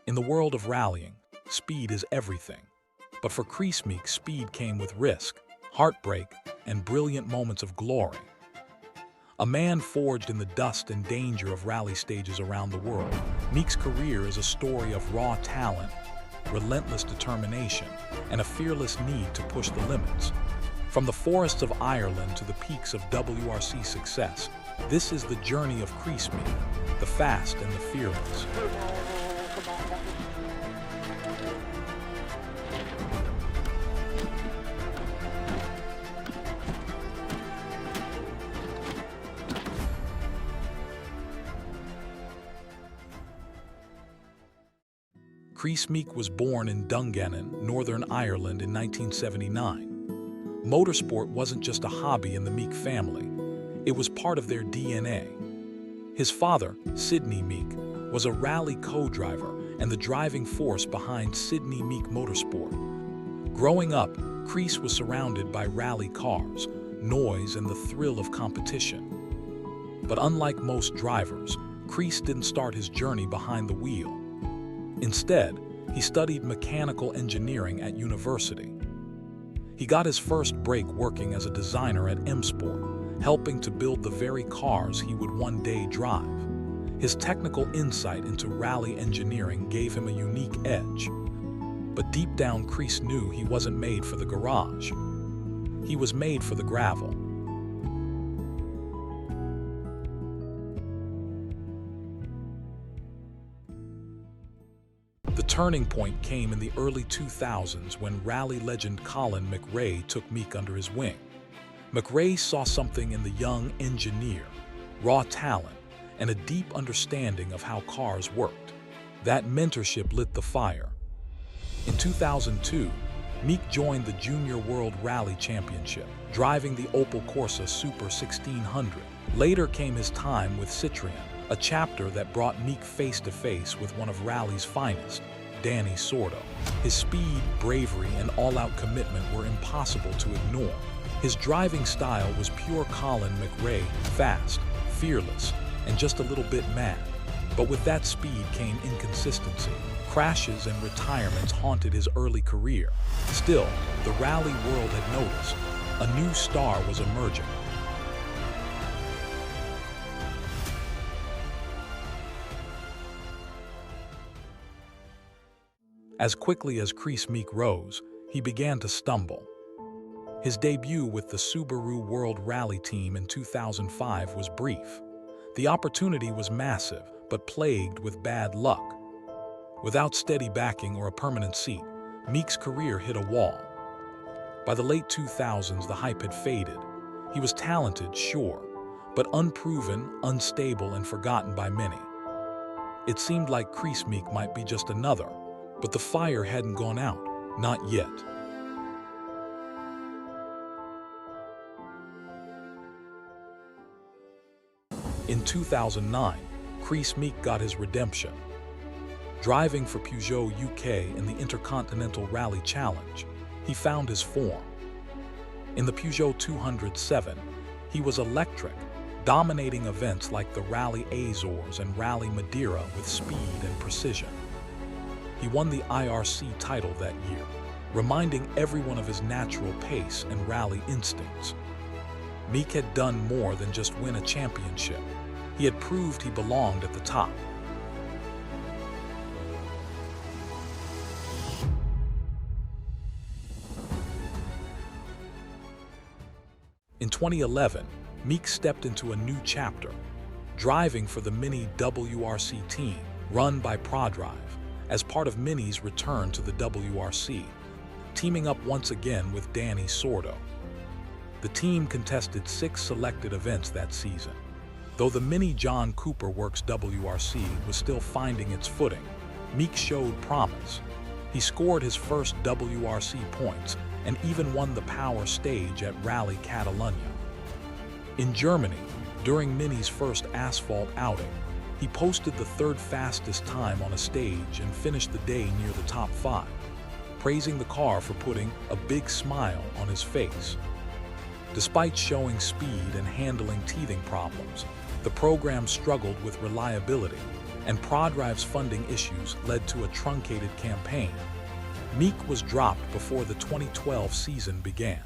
In the world of rallying, speed is everything. But for Kris Meeke, speed came with risk, heartbreak, and brilliant moments of glory. A man forged in the dust and danger of rally stages around the world, Meeke's career is a story of raw talent, relentless determination, and a fearless need to push the limits. From the forests of Ireland to the peaks of WRC success, this is the journey of Kris Meeke, the fast and the fearless. Kris Meeke was born in Dungannon, Northern Ireland in 1979. Motorsport wasn't just a hobby in the Meeke family, it was part of their DNA. His father, Citroen Meeke, was a rally co-driver and the driving force behind Citroen Meeke Motorsport. Growing up, Kris was surrounded by rally cars, noise, and the thrill of competition. But unlike most drivers, Kris didn't start his journey behind the wheel. Instead, he studied mechanical engineering at university. He got his first break working as a designer at M-Sport, helping to build the very cars he would one day drive. His technical insight into rally engineering gave him a unique edge. But deep down, Kris knew he wasn't made for the garage. He was made for the gravel. The turning point came in the early 2000s when rally legend Colin McRae took Meeke under his wing. McRae saw something in the young engineer, raw talent, and a deep understanding of how cars worked. That mentorship lit the fire. In 2002, Meeke joined the Junior World Rally Championship, driving the Opel Corsa Super 1600. Later came his time with Citroen, a chapter that brought Meeke face-to-face with one of rally's finest, Dani Sordo. His speed, bravery, and all-out commitment were impossible to ignore. His driving style was pure Colin McRae, fast, fearless, and just a little bit mad. But with that speed came inconsistency. Crashes and retirements haunted his early career. Still, the rally world had noticed. A new star was emerging. As quickly as Kris Meeke rose, he began to stumble. His debut with the Subaru World Rally Team in 2005 was brief. The opportunity was massive, but plagued with bad luck. Without steady backing or a permanent seat, Meeke's career hit a wall. By the late 2000s, the hype had faded. He was talented, sure, but unproven, unstable, and forgotten by many. It seemed like Kris Meeke might be just another, but the fire hadn't gone out, not yet. In 2009, Kris Meeke got his redemption. Driving for Peugeot UK in the Intercontinental Rally Challenge, he found his form. In the Peugeot 207, he was electric, dominating events like the Rally Azores and Rally Madeira with speed and precision. He won the IRC title that year, reminding everyone of his natural pace and rally instincts. Meeke had done more than just win a championship. He had proved he belonged at the top. In 2011, Meeke stepped into a new chapter, driving for the Mini WRC team, run by ProDrive, as part of Mini's return to the WRC, teaming up once again with Dani Sordo. The team contested 6 selected events that season. Though the Mini John Cooper Works WRC was still finding its footing, Meeke showed promise. He scored his first WRC points and even won the power stage at Rally Catalunya. In Germany, during Mini's first asphalt outing, he posted the 3rd fastest time on a stage and finished the day near the top 5, praising the car for putting a big smile on his face. Despite showing speed and handling teething problems, the program struggled with reliability, and ProDrive's funding issues led to a truncated campaign. Meeke was dropped before the 2012 season began.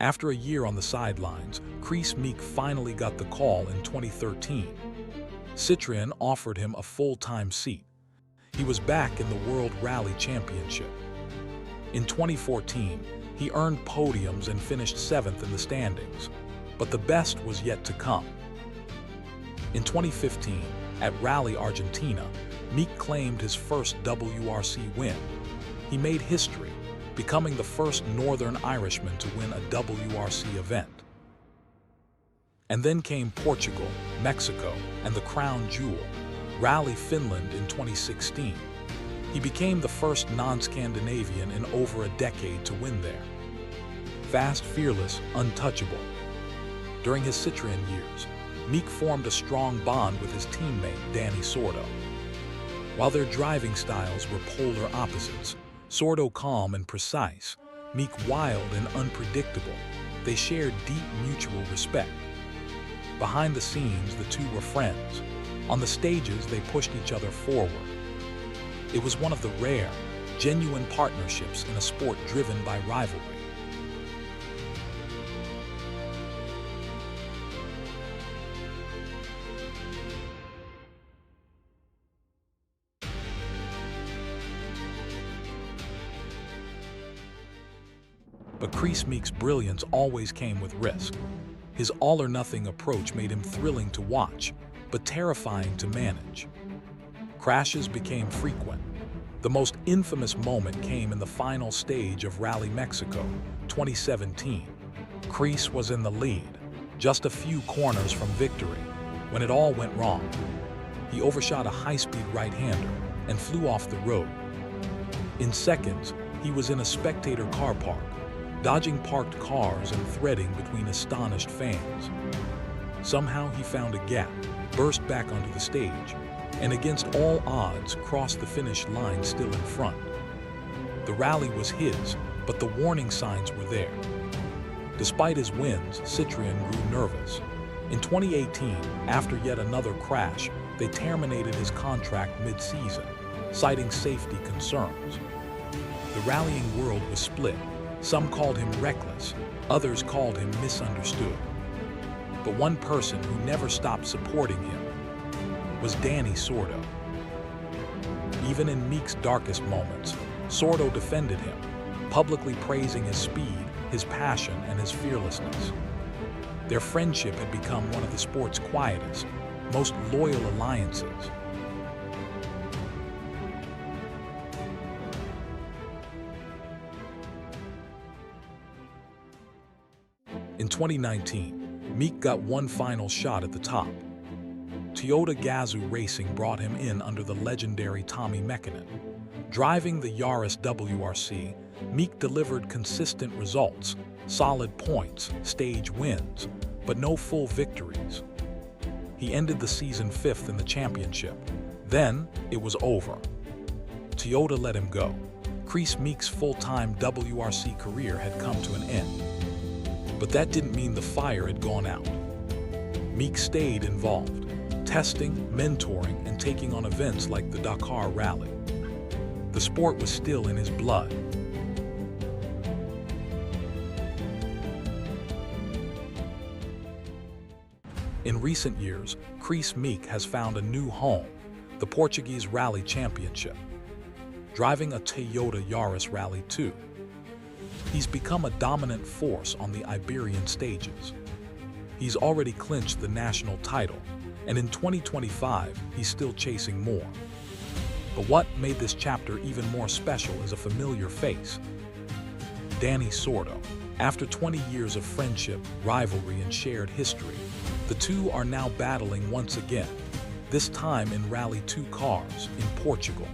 After a year on the sidelines, Kris Meeke finally got the call in 2013. Citroen offered him a full-time seat. He was back in the World Rally Championship. In 2014, he earned podiums and finished 7th in the standings, but the best was yet to come. In 2015, at Rally Argentina, Meeke claimed his first WRC win. He made history, becoming the first Northern Irishman to win a WRC event. And then came Portugal, Mexico, and the crown jewel, Rally Finland in 2016. He became the first non-Scandinavian in over a decade to win there. Fast, fearless, untouchable. During his Citroen years, Meeke formed a strong bond with his teammate Dani Sordo. While their driving styles were polar opposites, Sordo calm and precise, Meeke wild and unpredictable, they shared deep mutual respect. Behind the scenes, the two were friends. On the stages, they pushed each other forward. It was one of the rare, genuine partnerships in a sport driven by rivalry. But Kris Meeke's brilliance always came with risk. His all-or-nothing approach made him thrilling to watch, but terrifying to manage. Crashes became frequent. The most infamous moment came in the final stage of Rally Mexico, 2017. Kris was in the lead, just a few corners from victory, when it all went wrong. He overshot a high-speed right-hander and flew off the road. In seconds, he was in a spectator car park, dodging parked cars and threading between astonished fans. Somehow he found a gap, burst back onto the stage, and against all odds crossed the finish line still in front. The rally was his, but the warning signs were there. Despite his wins, Citroen grew nervous. In 2018, after yet another crash, they terminated his contract mid-season, citing safety concerns. The rallying world was split. Some called him reckless, others called him misunderstood. But one person who never stopped supporting him was Dani Sordo. Even in Meeke's darkest moments, Sordo defended him, publicly praising his speed, his passion, and his fearlessness. Their friendship had become one of the sport's quietest, most loyal alliances. In 2019, Meeke got one final shot at the top. Toyota Gazoo Racing brought him in under the legendary Tommy Mäkinen. Driving the Yaris WRC, Meeke delivered consistent results, solid points, stage wins, but no full victories. He ended the season 5th in the championship. Then, it was over. Toyota let him go. Kris Meeke's full-time WRC career had come to an end. But that didn't mean the fire had gone out. Meeke stayed involved, testing, mentoring, and taking on events like the Dakar Rally. The sport was still in his blood. In recent years, Kris Meeke has found a new home, the Portuguese Rally Championship, driving a Toyota Yaris Rally 2. He's become a dominant force on the Iberian stages. He's already clinched the national title, and in 2025, he's still chasing more. But what made this chapter even more special is a familiar face. Dani Sordo. After 20 years of friendship, rivalry, and shared history, the two are now battling once again, this time in Rally 2 cars in Portugal.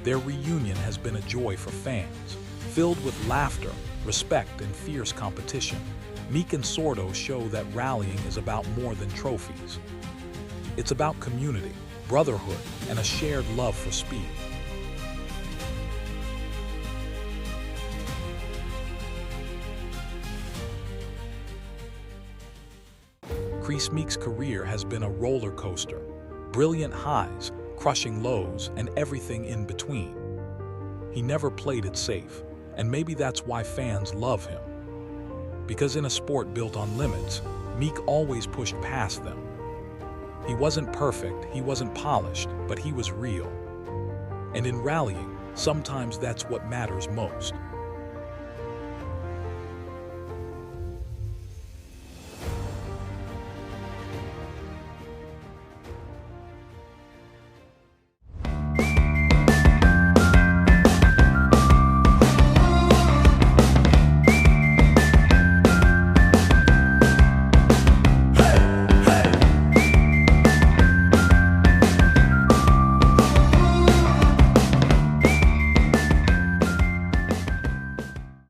Their reunion has been a joy for fans. Filled with laughter, respect, and fierce competition, Meeke and Sordo show that rallying is about more than trophies. It's about community, brotherhood, and a shared love for speed. Kris Meeke's career has been a roller coaster. Brilliant highs, crushing lows, and everything in between. He never played it safe, and maybe that's why fans love him. Because in a sport built on limits, Meeke always pushed past them. He wasn't perfect, he wasn't polished, but he was real. And in rallying, sometimes that's what matters most.